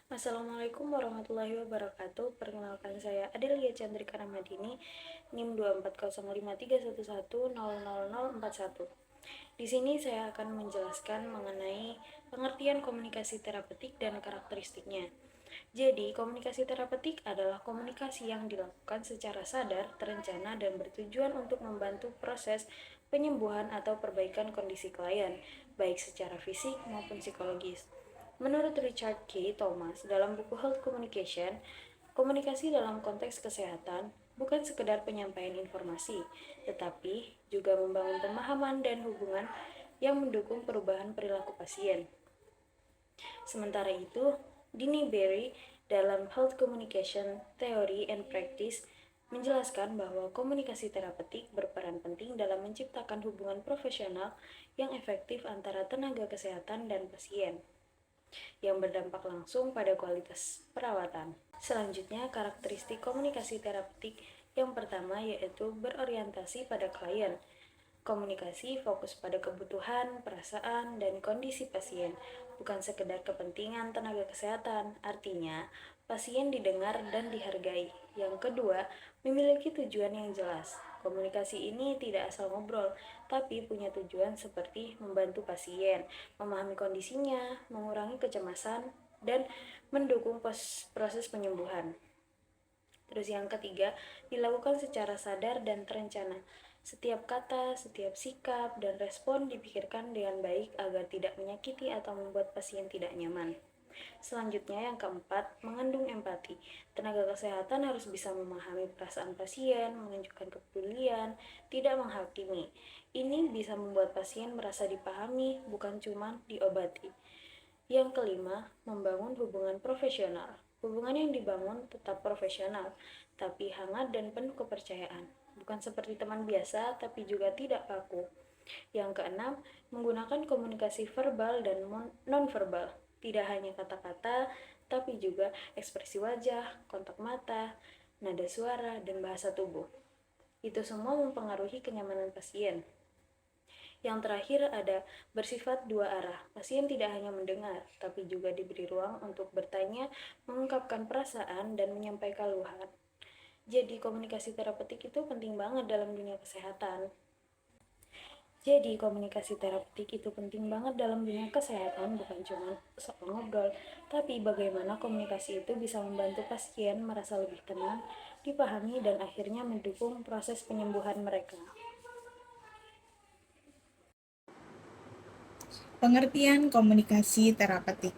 Assalamualaikum warahmatullahi wabarakatuh. Perkenalkan saya Adelia Chandrika Ramadini, NIM 2405311000041. Di sini saya akan menjelaskan mengenai pengertian komunikasi terapeutik dan karakteristiknya. Jadi, komunikasi terapeutik adalah komunikasi yang dilakukan secara sadar, terencana, dan bertujuan untuk membantu proses penyembuhan atau perbaikan kondisi klien, baik secara fisik maupun psikologis. Menurut Richard K. Thomas dalam buku Health Communication, komunikasi dalam konteks kesehatan bukan sekedar penyampaian informasi, tetapi juga membangun pemahaman dan hubungan yang mendukung perubahan perilaku pasien. Sementara itu, Dini Berry dalam Health Communication Theory and Practice menjelaskan bahwa komunikasi terapeutik berperan penting dalam menciptakan hubungan profesional yang efektif antara tenaga kesehatan dan pasien, yang berdampak langsung pada kualitas perawatan. Selanjutnya, karakteristik komunikasi terapeutik yang pertama yaitu berorientasi pada klien. Komunikasi fokus pada kebutuhan, perasaan, dan kondisi pasien, bukan sekedar kepentingan tenaga kesehatan. Artinya, pasien didengar dan dihargai. Yang kedua, memiliki tujuan yang jelas. Komunikasi ini tidak asal ngobrol, tapi punya tujuan seperti membantu pasien, memahami kondisinya, mengurangi kecemasan, dan mendukung proses penyembuhan. Terus yang ketiga, dilakukan secara sadar dan terencana. Setiap kata, setiap sikap, dan respon dipikirkan dengan baik agar tidak menyakiti atau membuat pasien tidak nyaman. Selanjutnya yang keempat, mengandung empati. Tenaga kesehatan harus bisa memahami perasaan pasien, menunjukkan kepedulian, tidak menghakimi. Ini bisa membuat pasien merasa dipahami, bukan cuma diobati. Yang kelima, membangun hubungan profesional. Hubungan yang dibangun tetap profesional, tapi hangat dan penuh kepercayaan. Bukan seperti teman biasa, tapi juga tidak kaku. Yang keenam, menggunakan komunikasi verbal dan nonverbal. Tidak hanya kata-kata, tapi juga ekspresi wajah, kontak mata, nada suara, dan bahasa tubuh. Itu semua mempengaruhi kenyamanan pasien. Yang terakhir ada bersifat dua arah. Pasien tidak hanya mendengar, tapi juga diberi ruang untuk bertanya, mengungkapkan perasaan, dan menyampaikan keluhan. Jadi komunikasi terapeutik itu penting banget dalam dunia kesehatan. Jadi komunikasi terapeutik itu penting banget dalam dunia kesehatan, bukan cuma soal ngobrol, tapi bagaimana komunikasi itu bisa membantu pasien merasa lebih tenang, dipahami, dan akhirnya mendukung proses penyembuhan mereka. Pengertian komunikasi terapeutik.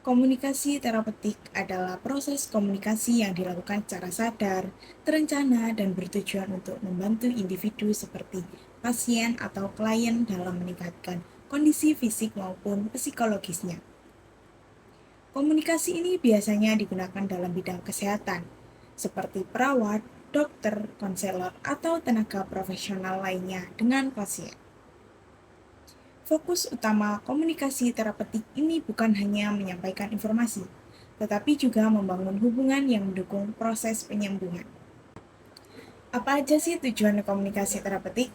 Komunikasi terapeutik adalah proses komunikasi yang dilakukan secara sadar, terencana, dan bertujuan untuk membantu individu seperti pasien atau klien dalam meningkatkan kondisi fisik maupun psikologisnya. Komunikasi ini biasanya digunakan dalam bidang kesehatan, seperti perawat, dokter, konselor, atau tenaga profesional lainnya dengan pasien. Fokus utama komunikasi terapeutik ini bukan hanya menyampaikan informasi, tetapi juga membangun hubungan yang mendukung proses penyembuhan. Apa aja sih tujuan komunikasi terapeutik?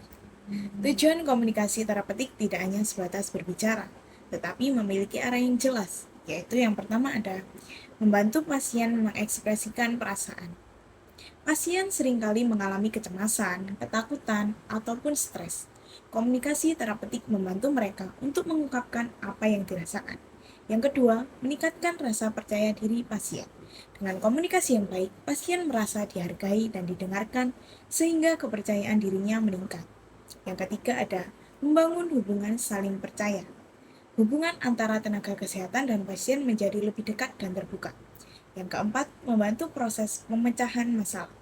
Tujuan komunikasi terapeutik tidak hanya sebatas berbicara, tetapi memiliki arah yang jelas, yaitu yang pertama ada membantu pasien mengekspresikan perasaan. Pasien seringkali mengalami kecemasan, ketakutan, ataupun stres. Komunikasi terapeutik membantu mereka untuk mengungkapkan apa yang dirasakan. Yang kedua, meningkatkan rasa percaya diri pasien. Dengan komunikasi yang baik, pasien merasa dihargai dan didengarkan sehingga kepercayaan dirinya meningkat. Yang ketiga ada membangun hubungan saling percaya. Hubungan antara tenaga kesehatan dan pasien menjadi lebih dekat dan terbuka. Yang keempat, membantu proses pemecahan masalah.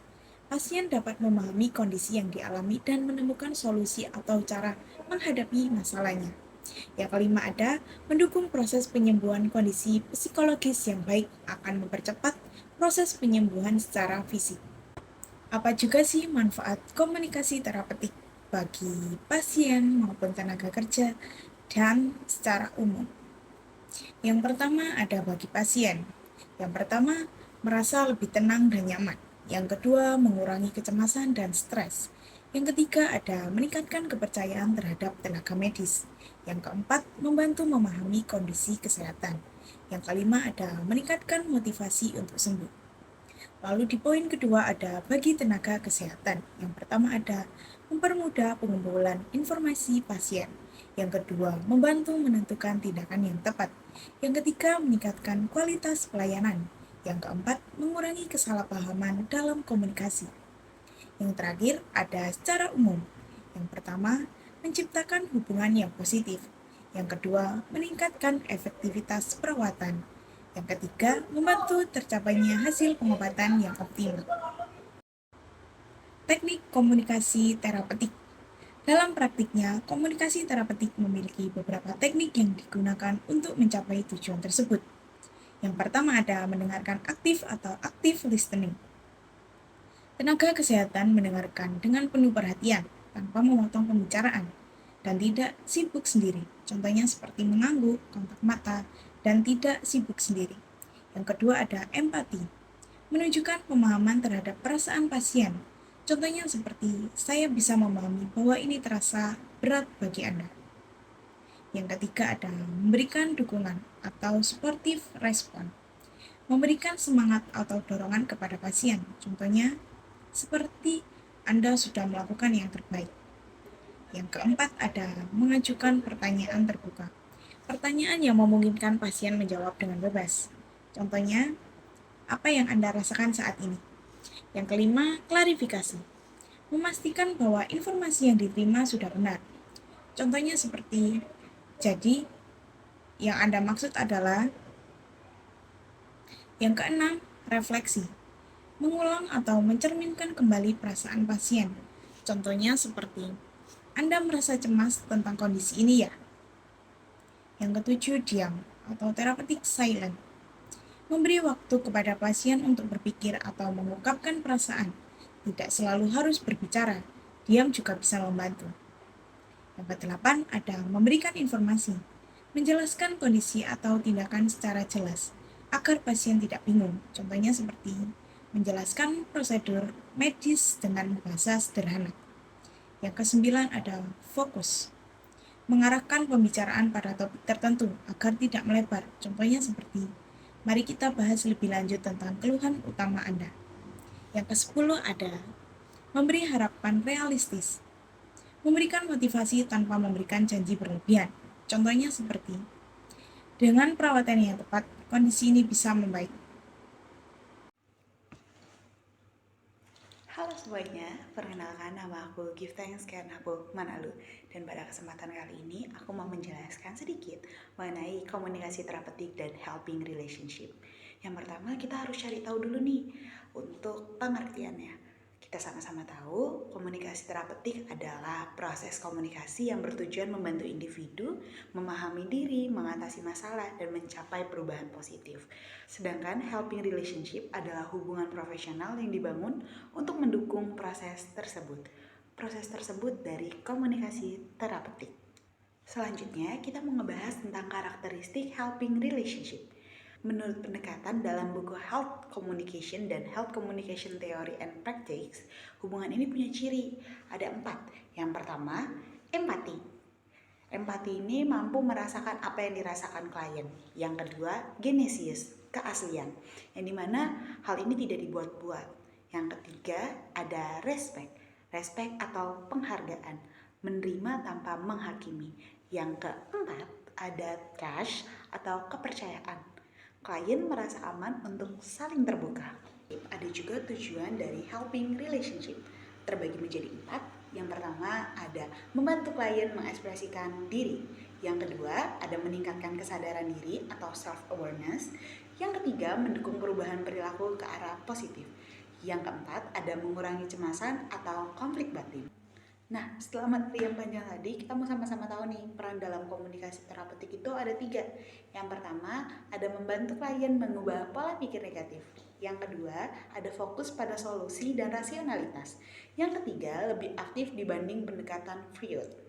Pasien dapat memahami kondisi yang dialami dan menemukan solusi atau cara menghadapi masalahnya. Yang kelima ada mendukung proses penyembuhan. Kondisi psikologis yang baik akan mempercepat proses penyembuhan secara fisik. Apa juga sih manfaat komunikasi terapeutik bagi pasien maupun tenaga kerja dan secara umum? Yang pertama ada bagi pasien. Yang pertama, merasa lebih tenang dan nyaman. Yang kedua, mengurangi kecemasan dan stres. Yang ketiga ada meningkatkan kepercayaan terhadap tenaga medis. Yang keempat, membantu memahami kondisi kesehatan. Yang kelima ada meningkatkan motivasi untuk sembuh. Lalu di poin kedua ada bagi tenaga kesehatan. Yang pertama ada mempermudah pengumpulan informasi pasien. Yang kedua, membantu menentukan tindakan yang tepat. Yang ketiga, meningkatkan kualitas pelayanan. Yang keempat, mengurangi kesalahpahaman dalam komunikasi. Yang terakhir ada secara umum. Yang pertama, menciptakan hubungan yang positif. Yang kedua, meningkatkan efektivitas perawatan. Yang ketiga, membantu tercapainya hasil pengobatan yang optimal. Teknik komunikasi terapeutik. Dalam praktiknya, komunikasi terapeutik memiliki beberapa teknik yang digunakan untuk mencapai tujuan tersebut. Yang pertama ada mendengarkan aktif atau active listening. Tenaga kesehatan mendengarkan dengan penuh perhatian, tanpa memotong pembicaraan, dan tidak sibuk sendiri. Contohnya seperti mengangguk, kontak mata, dan tidak sibuk sendiri. Yang kedua ada empati, menunjukkan pemahaman terhadap perasaan pasien. Contohnya seperti, saya bisa memahami bahwa ini terasa berat bagi Anda. Yang ketiga ada memberikan dukungan atau supportive response, memberikan semangat atau dorongan kepada pasien. Contohnya, seperti Anda sudah melakukan yang terbaik. Yang keempat ada mengajukan pertanyaan terbuka. Pertanyaan yang memungkinkan pasien menjawab dengan bebas. Contohnya, apa yang Anda rasakan saat ini? Yang kelima, klarifikasi. Memastikan bahwa informasi yang diterima sudah benar. Contohnya seperti, jadi yang Anda maksud adalah. Yang keenam, refleksi. Mengulang atau mencerminkan kembali perasaan pasien. Contohnya seperti, Anda merasa cemas tentang kondisi ini ya? Yang ketujuh, diam atau therapeutic silent. Memberi waktu kepada pasien untuk berpikir atau mengungkapkan perasaan. Tidak selalu harus berbicara, diam juga bisa membantu. Yang kedelapan ada memberikan informasi. Menjelaskan kondisi atau tindakan secara jelas, agar pasien tidak bingung. Contohnya seperti, menjelaskan prosedur medis dengan bahasa sederhana. Yang kesembilan ada fokus, mengarahkan pembicaraan pada topik tertentu agar tidak melebar. Contohnya seperti, mari kita bahas lebih lanjut tentang keluhan utama Anda. Yang ke-10 ada memberi harapan realistis, memberikan motivasi tanpa memberikan janji berlebihan. Contohnya seperti, dengan perawatan yang tepat, kondisi ini bisa membaik. Halo semuanya, perkenalkan nama aku Gifthanks Karnapo Manalu. Dan pada kesempatan kali ini aku mau menjelaskan sedikit mengenai komunikasi terapeutik dan helping relationship. Yang pertama kita harus cari tahu dulu nih untuk pengertiannya. Kita sama-sama tahu komunikasi terapeutik adalah proses komunikasi yang bertujuan membantu individu memahami diri, mengatasi masalah, dan mencapai perubahan positif. Sedangkan helping relationship adalah hubungan profesional yang dibangun untuk mendukung proses tersebut. Proses tersebut dari komunikasi terapeutik. Selanjutnya, kita mau ngebahas tentang karakteristik helping relationship. Menurut pendekatan dalam buku Health Communication dan Health Communication Theory and Practice, hubungan ini punya ciri. Ada 4. Yang pertama, empati. Empati ini mampu merasakan apa yang dirasakan klien. Yang kedua, genesis, keaslian, yang dimana hal ini tidak dibuat-buat. Yang ketiga, ada respect. Respect atau penghargaan, menerima tanpa menghakimi. Yang keempat, ada trust atau kepercayaan. Klien merasa aman untuk saling terbuka. Ada juga tujuan dari helping relationship, terbagi menjadi 4. Yang pertama ada membantu klien mengekspresikan diri. Yang kedua ada meningkatkan kesadaran diri atau self-awareness. Yang ketiga mendukung perubahan perilaku ke arah positif. Yang keempat ada mengurangi cemasan atau konflik batin. Nah, setelah materi yang panjang tadi, kita mau sama-sama tahu nih, peran dalam komunikasi terapeutik itu ada 3. Yang pertama, ada membantu klien mengubah pola pikir negatif. Yang kedua, ada fokus pada solusi dan rasionalitas. Yang ketiga, lebih aktif dibanding pendekatan Freud.